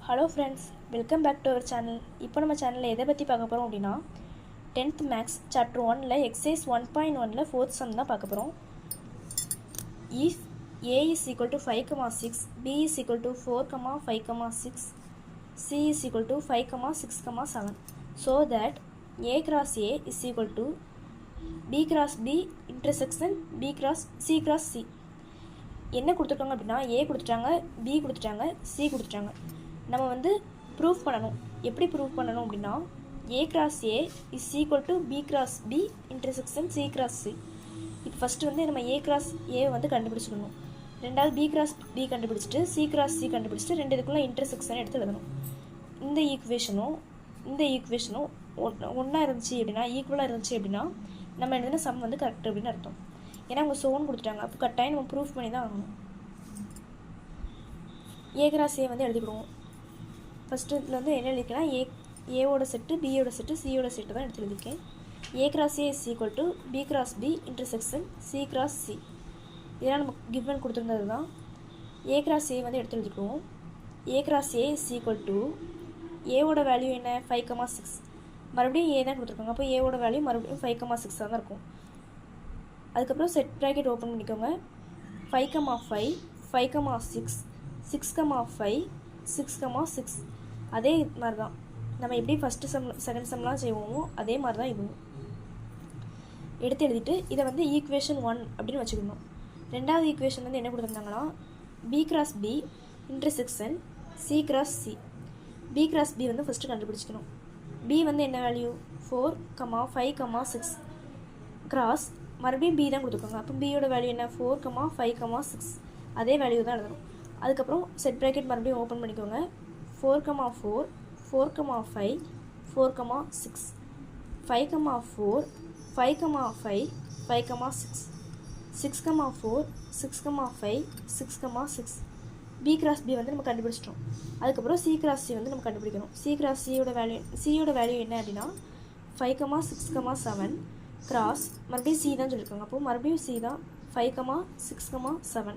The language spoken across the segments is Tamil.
Hello friends, welcome back to our channel. இப்போ நம்ம சேனலில் எதை பற்றி பார்க்க போகிறோம் அப்படின்னா 10th மேக்ஸ் சாப்டர் 1ல் எக்ஸசைஸ் 1.1ல் ஃபோர்த் சம் தான் பார்க்க போகிறோம். If a is equal to 5,6, b is equal to 4,5,6, c is equal to 5,6,7 so that a cross a is equal to b cross b intersection b cross c cross c. என்ன கொடுத்துருக்காங்க அப்படின்னா a கொடுத்துட்டாங்க, b கொடுத்துட்டாங்க, c கொடுத்துட்டாங்க. நம்ம வந்து ப்ரூஃப் பண்ணணும். எப்படி ப்ரூஃப் பண்ணணும் அப்படின்னா a cross a is equal to b cross b intersection c cross c. இப்போ ஃபஸ்ட்டு வந்து நம்ம a cross a வந்து கண்டுபிடிச்சிக்கணும். ரெண்டாவது b cross b கண்டுபிடிச்சிட்டு c cross c கண்டுபிடிச்சிட்டு ரெண்டு இதுக்குள்ளே இன்டர்செக்ஷன் எடுத்து எழுதணும். இந்த ஈக்குவேஷனும் ஒன்றா இருந்துச்சு அப்படின்னா, ஈக்குவலாக இருந்துச்சு அப்படின்னா நம்ம எழுதின சம் வந்து கரெக்ட் அப்படின்னு அர்த்தம். ஏன்னா அவங்க சோன் கொடுத்துட்டாங்க, அப்போ கரெக்டாக நம்ம ப்ரூஃப் பண்ணி தான் ஆகணும். a cross a வந்து எழுதிக்கிடுவோம். ஃபஸ்ட்டு இதில் வந்து என்ன எழுதிக்கலாம், ஏவோட செட்டு, பியோட செட்டு, சியோட செட்டு தான் எடுத்து எழுதிக்கேன். a cross a is equal to b cross b intersection c cross c. இதெல்லாம் நம்ம கிவன் கொடுத்துருந்தது தான். a cross a வந்து எடுத்து எழுதிக்குவோம். a cross a is equal to ஏவோட வேல்யூ என்ன 5,6, மறுபடியும் a தான் கொடுத்துருக்காங்க, அப்போ ஏவோட வேல்யூ மறுபடியும் 5,6 தான் இருக்கும். அதுக்கப்புறம் செட் ப்ராக்கெட் ஓப்பன் பண்ணிக்கோங்க. 5,5, 5,6, 6,5, 6,6. அதே மாதிரி தான் நம்ம எப்படி ஃபஸ்ட்டு சம் செகண்ட் சம்லாம் செய்வோமோ அதே மாதிரி தான் இதுவும் எடுத்து எழுதிட்டு இதை வந்து ஈக்குவேஷன் 1 அப்படின்னு வச்சுக்கணும். ரெண்டாவது ஈக்குவேஷன் வந்து என்ன கொடுத்துருந்தாங்கன்னா b cross b intersection c cross c. b cross b வந்து ஃபஸ்ட்டு கண்டுபிடிச்சிக்கணும். b வந்து என்ன வேல்யூ 4,5,6 கிராஸ் மறுபடியும் b தான் கொடுத்துருக்காங்க, அப்போ bயோட வேல்யூ என்ன 4,5,6. அதே வேல்யூ தான் எழுதணும். அதுக்கப்புறம் செட் ப்ராக்கெட் மறுபடியும் ஓப்பன் பண்ணிக்கோங்க. 4,4, 4,5, 4,6, 5,4, 5,5, 5,6, 6,4, 6,5, 6,6. b cross b வந்து நம்ம கண்டுபிடிச்சிட்டோம். அதுக்கப்புறம் c cross c வந்து நம்ம கண்டுபிடிக்கணும். c cross cயோட வேல்யூ என்ன அப்படின்னா 5,6,7 கிராஸ் மறுபடியும் c தான் சொல்லியிருக்காங்க, அப்போது மறுபடியும் c தான் 5,6,7,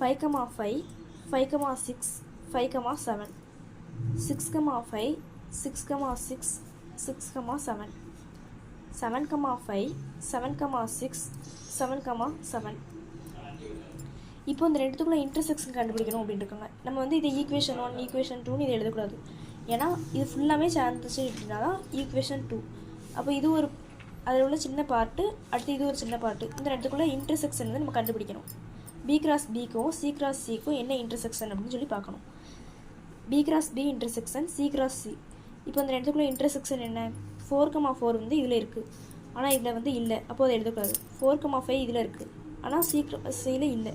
5,5, 5,6, 5,7, 6,5, 6,6, 6,7, 7,5, 7,6, 7,7. இப்போ இந்த ரெண்டுத்துக்குள்ள இன்டர்செக்ஷன் கண்டுபிடிக்கணும் அப்படின்னு இருக்காங்க. நம்ம வந்து இது ஈக்குவேஷன் 1, ஈக்குவேஷன் 2ன்னு இதை எழுதக்கூடாது. ஏன்னா இது ஃபுல்லாமே சேர்ந்துச்சு அப்படின்னா தான் ஈக்குவேஷன் 2. அப்போ இது ஒரு அதில் உள்ள சின்ன பார்ட்டு, அடுத்து இது ஒரு சின்ன பார்ட்டு. இந்த ரெண்டுத்துக்குள்ளே இன்டர்செக்ஷன் வந்து நம்ம கண்டுபிடிக்கணும். b cross bக்கும் c cross cக்கும் என்ன இன்டர்செக்ஷன் அப்படின்னு சொல்லி பார்க்கணும். b cross b intersection c cross c. இப்போ இந்த ரெண்டுக்குள்ளே இன்டர்செக்ஷன் என்ன 4,4 வந்து இதில் இருக்குது, ஆனால் இதில் வந்து இல்லை, அப்போது அதை எழுதக்கூடாது. 4,5 இதில் இருக்குது, ஆனால் c cross cயில் இல்லை.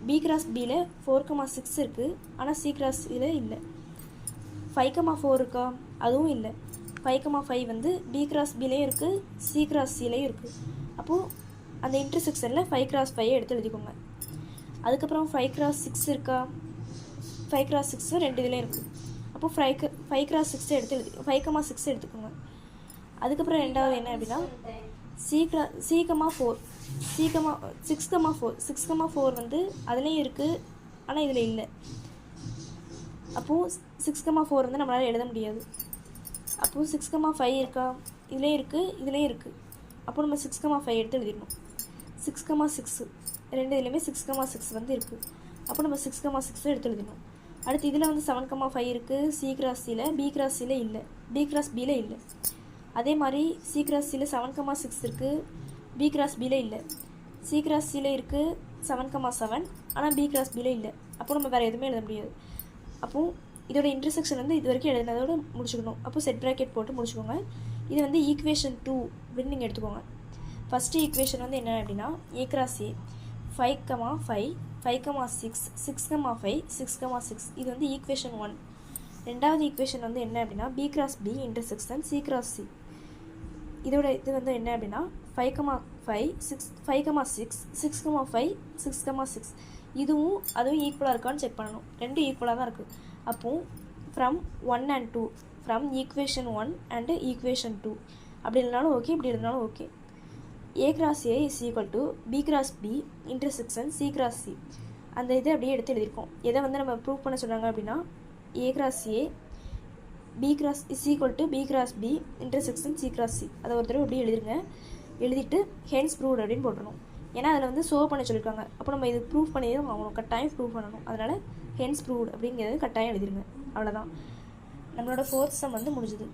b cross bயில் 4,6 இருக்குது, ஆனால் c cross cயில் இல்லை. 5,4 இருக்கா, அதுவும் இல்லை. 5,5 வந்து b cross bலையும் இருக்குது, c cross cலையும் இருக்குது. அப்போது அந்த இன்டர்செக்ஷனில் 5 cross 5 எடுத்து எழுதிக்கோங்க. அதுக்கப்புறம் 5 cross 6 இருக்கா, 5 cross 6 ரெண்டு இதுலேயும் இருக்குது, அப்போது 5 cross 6 எடுத்து 5,6 எடுத்துக்கோங்க. அதுக்கப்புறம் ரெண்டாவது என்ன அப்படின்னா 6,4 வந்து அதுலேயும் இருக்குது, ஆனால் இதில் இல்லை. அப்போது 6,4 வந்து நம்மளால் எழுத முடியாது. அப்போது 6,5 இருக்கா, இதுலேயும் இருக்குது, இதுலேயும் இருக்குது, அப்போது நம்ம 6,5 எடுத்து எழுதிடணும். 6,6 ரெண்டு இதுலேயுமே 6,6 வந்து இருக்குது, அப்போ நம்ம 6,6 எடுத்து எழுதிடணும். அடுத்து இதில் வந்து 7,5 இருக்குது, c cross cயில், b cross cயில் இல்லை, b cross bயில் இல்லை. அதே மாதிரி c cross cயில் 7,6 இருக்குது, b cross bயில் இல்லை. c cross cயில் இருக்குது 7,7, ஆனால் b cross bயில் இல்லை. அப்போ நம்ம வேறு எதுவுமே எழுத முடியாது. அப்போது இதோட இன்டர்செக்ஷன் வந்து இது வரைக்கும் எழுதினதோடு முடிச்சுக்கணும். அப்போது செட் ப்ராக்கெட் போட்டு முடிச்சுக்கோங்க. இது வந்து ஈக்குவேஷன் 2 அப்படின்னு நீங்கள் எடுத்துக்கோங்க. ஃபஸ்ட்டு ஈக்குவேஷன் வந்து என்ன அப்படின்னா a cross a 5,5, 5,6, 6,5, 6,6. இது வந்து ஈக்குவேஷன் 1. ரெண்டாவது ஈக்குவேஷன் வந்து என்ன அப்படின்னா b cross b intersection c cross c. இதோட இது வந்து என்ன அப்படின்னா 5,5, 5,6, 6,5, 6,6. அதுவும் ஈக்குவலாக இருக்கான்னு செக் பண்ணணும். ரெண்டும் ஈக்குவலாக தான் இருக்குது. அப்போது from 1 and 2, from equation 1 and equation 2 அப்படி இருந்தாலும் ஓகே, இப்படி இருந்தாலும் okay. a cross a is equal to b cross b intersection c cross c. அந்த இதை அப்படியே எடுத்து எழுதியிருக்கோம். எதை வந்து நம்ம ப்ரூவ் பண்ண சொன்னாங்க அப்படின்னா A cross A B cross is equal to B cross B intersection C cross C. அதை ஒரு தடவை எப்படி எழுதிருங்க, எழுதிட்டு ஹென்ஸ் ப்ரூவ்ட் அப்படின்னு போட்டுருணும். ஏன்னா அதில் வந்து ஷோ பண்ண சொல்லியிருக்காங்க. அப்போ நம்ம இது ப்ரூவ் பண்ணி தான் ஆகணும், கட்டாயம் ப்ரூவ் பண்ணணும். அதனால் ஹென்ஸ் ப்ரூவ்ட் அப்படிங்கிறது கட்டாயம் எழுதிருங்க. அவ்வளோதான், நம்மளோட 4th சம் வந்து முடிஞ்சுது.